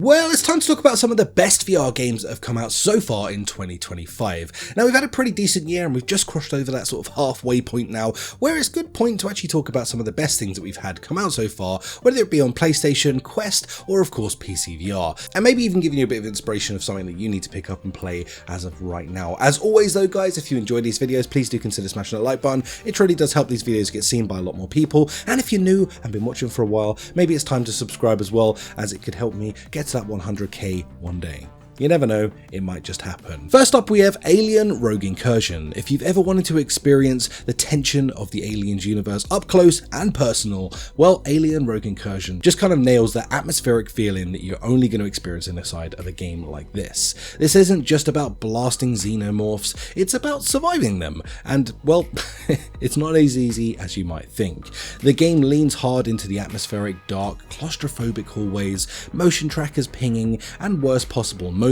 Well, it's time to talk about some of the best VR games that have come out so far in 2025. Now, we've had a pretty decent year and we've just crossed over that sort of halfway point now, where it's a good point to actually talk about some of the best things that we've had come out so far, whether it be on PlayStation, Quest, or of course PCVR, and maybe even giving you a bit of inspiration of something that you need to pick up and play as of right now. As always though guys, if you enjoy these videos, please do consider smashing that like button. It really does help these videos get seen by a lot more people, and if you're new and been watching for a while, maybe it's time to subscribe as well, as it could help me get to that 100k one day. You never know, it might just happen. First up we have Alien Rogue Incursion. If you've ever wanted to experience the tension of the Aliens universe up close and personal, well, Alien Rogue Incursion just kind of nails that atmospheric feeling that you're only going to experience inside of a game like this. This isn't just about blasting xenomorphs, it's about surviving them, and well, it's not as easy as you might think. The game leans hard into the atmospheric, dark, claustrophobic hallways, motion trackers pinging, and worst possible moments.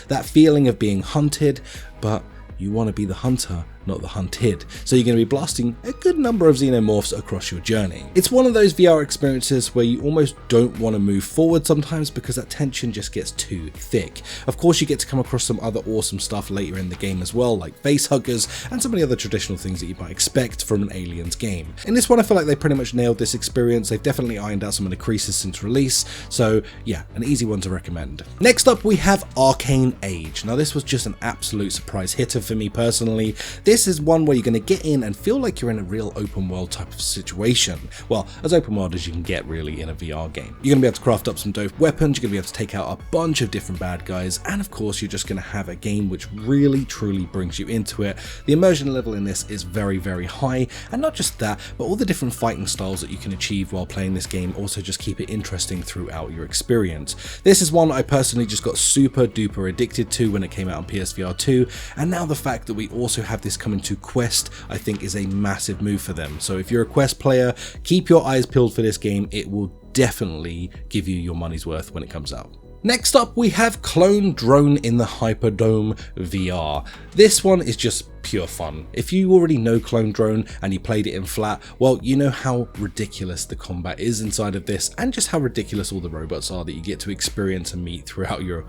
That feeling of being hunted, but you want to be the hunter, not the hunted, so you're going to be blasting a good number of xenomorphs across your journey. It's one of those VR experiences where you almost don't want to move forward sometimes because that tension just gets too thick. Of course you get to come across some other awesome stuff later in the game as well, like face huggers and some of the other traditional things that you might expect from an Aliens game. In this one I feel like they pretty much nailed this experience. They've definitely ironed out some of the creases since release, so yeah, an easy one to recommend. Next up we have Arken Age. Now this was just an absolute surprise hitter for me personally. This is one where you're going to get in and feel like you're in a real open world type of situation. Well, as open world as you can get really in a VR game. You're going to be able to craft up some dope weapons, you're going to be able to take out a bunch of different bad guys, and of course you're just going to have a game which really truly brings you into it. The immersion level in this is very, very high, and not just that, but all the different fighting styles that you can achieve while playing this game also just keep it interesting throughout your experience. This is one I personally just got super duper addicted to when it came out on PSVR 2, and now the fact that we also have this coming to Quest I think is a massive move for them. So if you're a Quest player, keep your eyes peeled for this game. It will definitely give you your money's worth when it comes out. Next up we have Clone Drone in the Hyperdome VR. This one is just pure fun. If you already know Clone Drone and you played it in flat, well, you know how ridiculous the combat is inside of this, and just how ridiculous all the robots are that you get to experience and meet throughout your,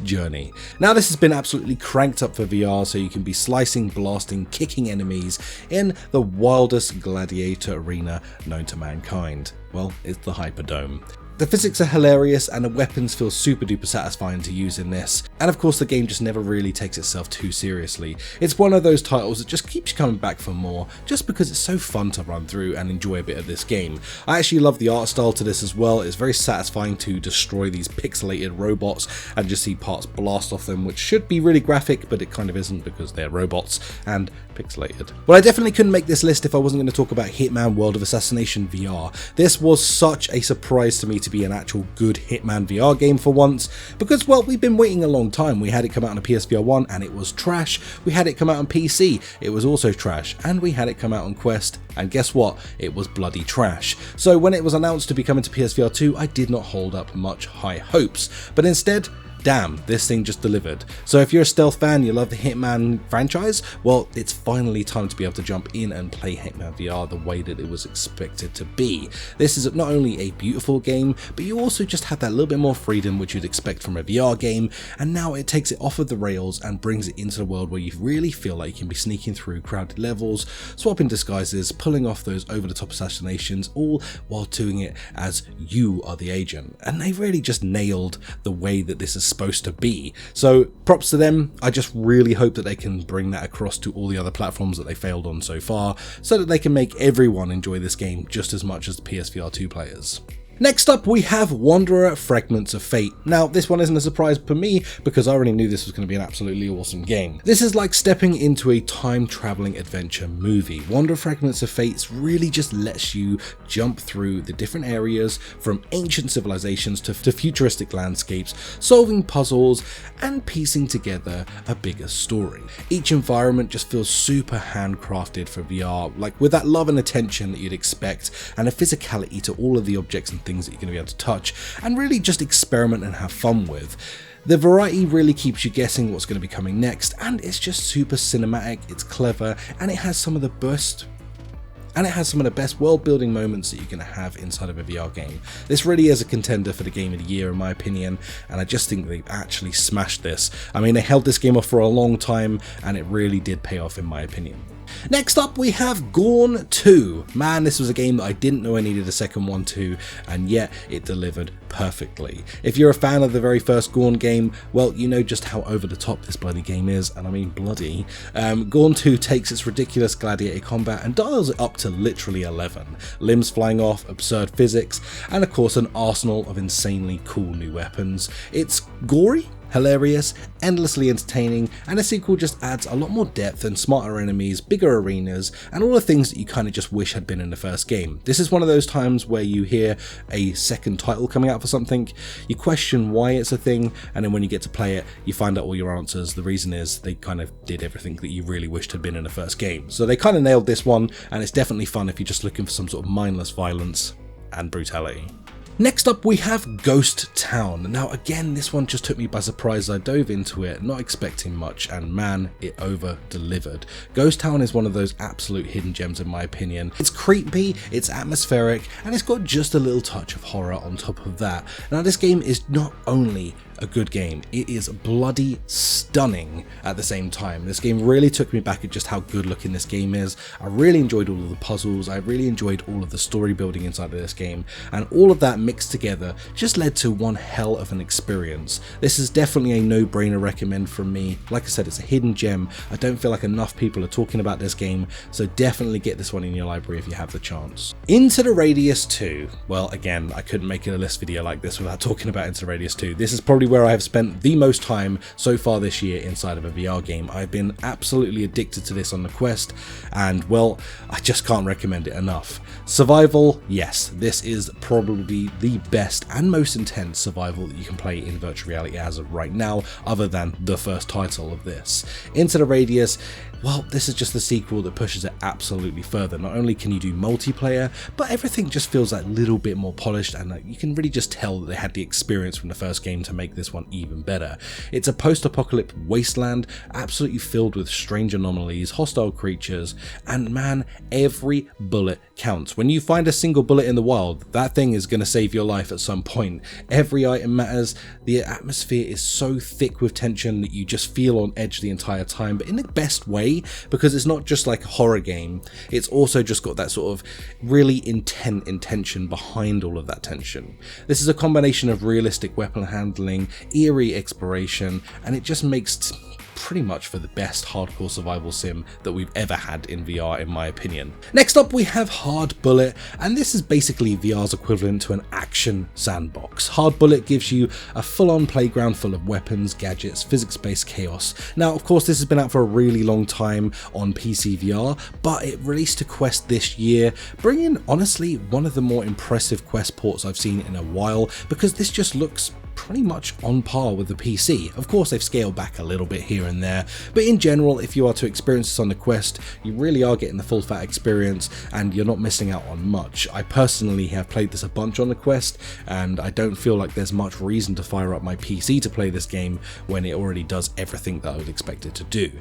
journey. Now this has been absolutely cranked up for VR, so you can be slicing, blasting, kicking enemies in the wildest gladiator arena known to mankind. Well, it's the Hyperdome. The physics are hilarious and the weapons feel super duper satisfying to use in this, and of course the game just never really takes itself too seriously. It's one of those titles that just keeps you coming back for more, just because it's so fun to run through and enjoy a bit of this game. I actually love the art style to this as well. It's very satisfying to destroy these pixelated robots and just see parts blast off them, which should be really graphic, but it kind of isn't because they're robots and pixelated. Well, I definitely couldn't make this list if I wasn't going to talk about Hitman World of Assassination VR. This was such a surprise to me to be an actual good Hitman VR game for once, because well, we've been waiting a long time. We had it come out on a PSVR 1 and it was trash, we had it come out on PC, it was also trash, and we had it come out on Quest, and guess what, it was bloody trash. So when it was announced to be coming to PSVR 2, I did not hold up much high hopes, but instead, damn, this thing just delivered. So if you're a stealth fan, you love the Hitman franchise, well, it's finally time to be able to jump in and play Hitman VR the way that it was expected to be. This is not only a beautiful game, but you also just have that little bit more freedom which you'd expect from a VR game, and now it takes it off of the rails and brings it into the world where you really feel like you can be sneaking through crowded levels, swapping disguises, pulling off those over-the-top assassinations, all while doing it as you are the agent. And they really just nailed the way that this is supposed to be. So props to them. I just really hope that they can bring that across to all the other platforms that they failed on so far, so that they can make everyone enjoy this game just as much as the PSVR 2 players. Next up we have Wanderer Fragments of Fate. Now this one isn't a surprise for me because I already knew this was going to be an absolutely awesome game. This is like stepping into a time traveling adventure movie. Wanderer Fragments of Fate really just lets you jump through the different areas from ancient civilizations to futuristic landscapes, solving puzzles and piecing together a bigger story. Each environment just feels super handcrafted for VR, like with that love and attention that you'd expect, and a physicality to all of the objects and things that you're going to be able to touch and really just experiment and have fun with. The variety really keeps you guessing what's going to be coming next, and it's just super cinematic, it's clever, and it has some of the best and it has some of the best world building moments that you're going to have inside of a VR game. This really is a contender for the game of the year in my opinion, and I just think they've actually smashed this. I mean, they held this game off for a long time and it really did pay off in my opinion. Next up we have Gorn 2. Man, this was a game that I didn't know I needed a second one to, and yet it delivered perfectly. If you're a fan of the very first Gorn game, well, you know just how over the top this bloody game is, and I mean bloody. Gorn 2 takes its ridiculous gladiator combat and dials it up to literally 11. Limbs flying off, absurd physics, and of course an arsenal of insanely cool new weapons. It's gory, hilarious, endlessly entertaining, and a sequel just adds a lot more depth and smarter enemies, bigger arenas, and all the things that you kind of just wish had been in the first game. This is one of those times where you hear a second title coming out for something, you question why it's a thing, and then when you get to play it, you find out all your answers. The reason is they kind of did everything that you really wished had been in the first game. So they kind of nailed this one, and it's definitely fun if you're just looking for some sort of mindless violence and brutality. Next up we have Ghost Town. Now again, this one just took me by surprise. I dove into it not expecting much, and man, it over delivered. Ghost Town is one of those absolute hidden gems in my opinion. It's creepy, it's atmospheric, and it's got just a little touch of horror on top of that. Now this game is not only a good game, it is bloody stunning at the same time. This game really took me back at just how good looking this game is. I really enjoyed all of the puzzles, I really enjoyed all of the story building inside of this game, and all of that mixed together just led to one hell of an experience. This is definitely a no-brainer recommend from me. Like I said, it's a hidden gem. I don't feel like enough people are talking about this game, so definitely get this one in your library if you have the chance. Into the Radius 2. Well, again, I couldn't make a list video like this without talking about Into the Radius 2. This is probably where I have spent the most time so far this year inside of a VR game. I've been absolutely addicted to this on the Quest, and well, I just can't recommend it enough. Survival, yes, this is probably the best and most intense survival that you can play in virtual reality as of right now, other than the first title of this. Into the Radius, well, this is just the sequel that pushes it absolutely further. Not only can you do multiplayer, but everything just feels that little bit more polished, and you can really just tell that they had the experience from the first game to make this one even better. It's a post-apocalyptic wasteland, absolutely filled with strange anomalies, hostile creatures, and man, every bullet counts. When you find a single bullet in the wild, that thing is going to save your life at some point. Every item matters. The atmosphere is so thick with tension that you just feel on edge the entire time, but in the best way, because it's not just like a horror game, it's also just got that sort of really intense intention behind all of that tension. This is a combination of realistic weapon handling, eerie exploration, and it just makes pretty much for the best hardcore survival sim that we've ever had in VR in my opinion. Next up we have Hard Bullet, and this is basically VR's equivalent to an action sandbox. Hard Bullet gives you a full-on playground full of weapons, gadgets, physics-based chaos. Now of course this has been out for a really long time on PCVR, but it released to Quest this year, bringing honestly one of the more impressive Quest ports I've seen in a while, because this just looks pretty much on par with the PC. Of course they've scaled back a little bit here and there, but in general if you are to experience this on the Quest, you really are getting the full fat experience and you're not missing out on much. I personally have played this a bunch on the Quest, and I don't feel like there's much reason to fire up my PC to play this game when it already does everything that I would expect it to do.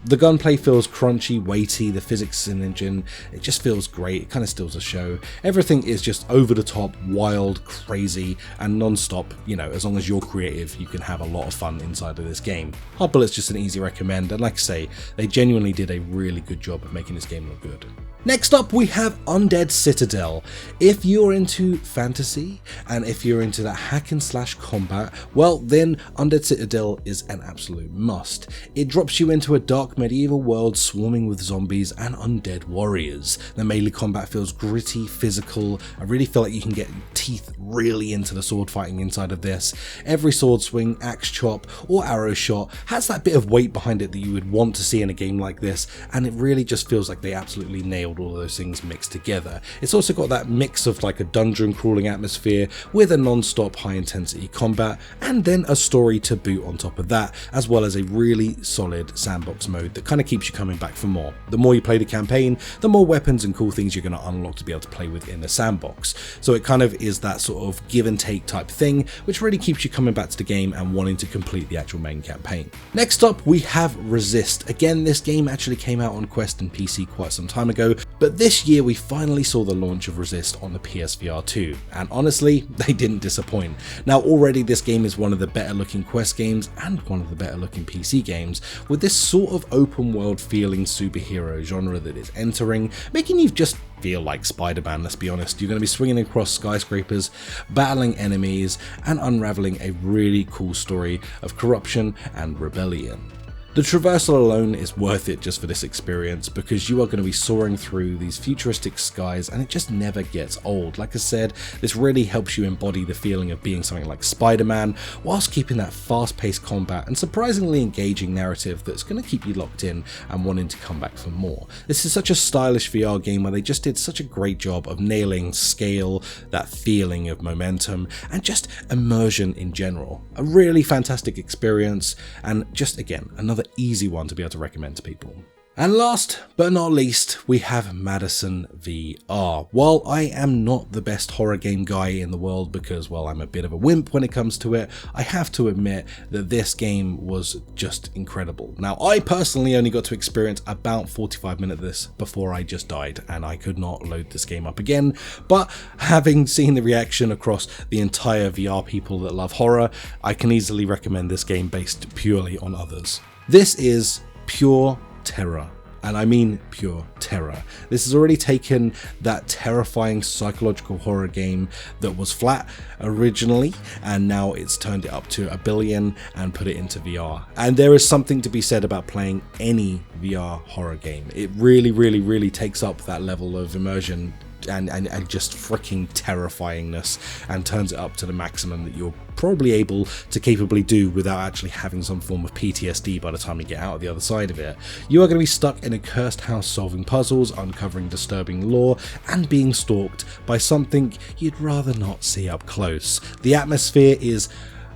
The gunplay feels crunchy, weighty, the physics in engine, it just feels great, it kind of steals the show. Everything is just over the top, wild, crazy, and non-stop. You know, as long as you're creative, you can have a lot of fun inside of this game. Hard Bullet's just an easy recommend, and like I say, they genuinely did a really good job of making this game look good. Next up we have Undead Citadel. If you're into fantasy and if you're into that hack and slash combat, well then Undead Citadel is an absolute must. It drops you into a dark medieval world swarming with zombies and undead warriors. The melee combat feels gritty, physical. I really feel like you can get your teeth really into the sword fighting inside of this. Every sword swing, axe chop or arrow shot has that bit of weight behind it that you would want to see in a game like this, and it really just feels like they absolutely nailed all of those things mixed together. It's also got that mix of like a dungeon crawling atmosphere with a non-stop high intensity combat, and then a story to boot on top of that, as well as a really solid sandbox mode that kind of keeps you coming back for more. The more you play the campaign, the more weapons and cool things you're going to unlock to be able to play with in the sandbox. So it kind of is that sort of give and take type thing, which really keeps you coming back to the game and wanting to complete the actual main campaign. Next up we have Resist. Again, this game actually came out on Quest and PC quite some time ago, But this year we finally saw the launch of Resist on the PSVR 2, and honestly, they didn't disappoint. Now already this game is one of the better looking Quest games and one of the better looking PC games, with this sort of open world feeling superhero genre that is entering, making you just feel like Spider-Man. Let's be honest, you're going to be swinging across skyscrapers, battling enemies, and unraveling a really cool story of corruption and rebellion. The traversal alone is worth it just for this experience, because you are going to be soaring through these futuristic skies and it just never gets old. Like I said, this really helps you embody the feeling of being something like Spider-Man, whilst keeping that fast-paced combat and surprisingly engaging narrative that's going to keep you locked in and wanting to come back for more. This is such a stylish VR game where they just did such a great job of nailing scale, that feeling of momentum, and just immersion in general. A really fantastic experience, and just again, another easy one to be able to recommend to people. And last but not least, we have MADiSON VR. While I am not the best horror game guy in the world, because, well, I'm a bit of a wimp when it comes to it, I have to admit that this game was just incredible. Now, I personally only got to experience about 45 minutes of this before I just died, and I could not load this game up again, but having seen the reaction across the entire VR people that love horror, I can easily recommend this game based purely on others. This is pure terror, and I mean pure terror. This has already taken that terrifying psychological horror game that was flat originally, and now it's turned it up to 1 billion and put it into VR. And there is something to be said about playing any VR horror game. It really takes up that level of immersion and just freaking terrifyingness, and turns it up to the maximum that you're probably able to capably do without actually having some form of PTSD by the time you get out of the other side of it. You are going to be stuck in a cursed house solving puzzles, uncovering disturbing lore, and being stalked by something you'd rather not see up close. The atmosphere is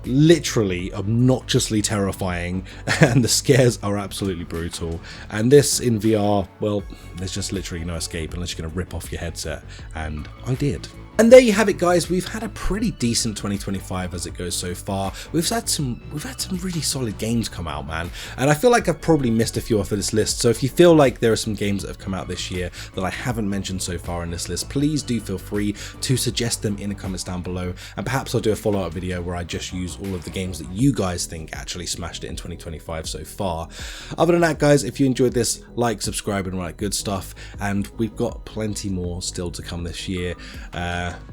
literally obnoxiously terrifying, and the scares are absolutely brutal. And this in VR, well, there's just literally no escape unless you're going to rip off your headset, and I did. And there you have it, guys. We've had a pretty decent 2025 as it goes so far. We've had some really solid games come out, man. And I feel like I've probably missed a few off of this list. So if you feel like there are some games that have come out this year that I haven't mentioned so far in this list, please do feel free to suggest them in the comments down below. And perhaps I'll do a follow-up video where I just use all of the games that you guys think actually smashed it in 2025 so far. Other than that, guys, if you enjoyed this, like, subscribe, and all that good stuff. And we've got plenty more still to come this year.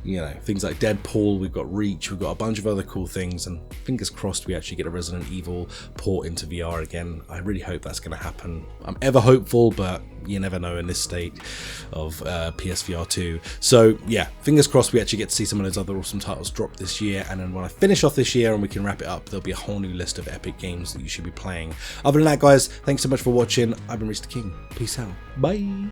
You know, things like Deadpool, we've got Reach, we've got a bunch of other cool things, and fingers crossed we actually get a Resident Evil port into VR again. I really hope that's going to happen. I'm ever hopeful, but you never know in this state of PSVR 2. So yeah, fingers crossed we actually get to see some of those other awesome titles drop this year, and then when I finish off this year and we can wrap it up, there'll be a whole new list of epic games that you should be playing. Other than that, guys, thanks so much for watching. I've been Rhys the King. Peace out. Bye.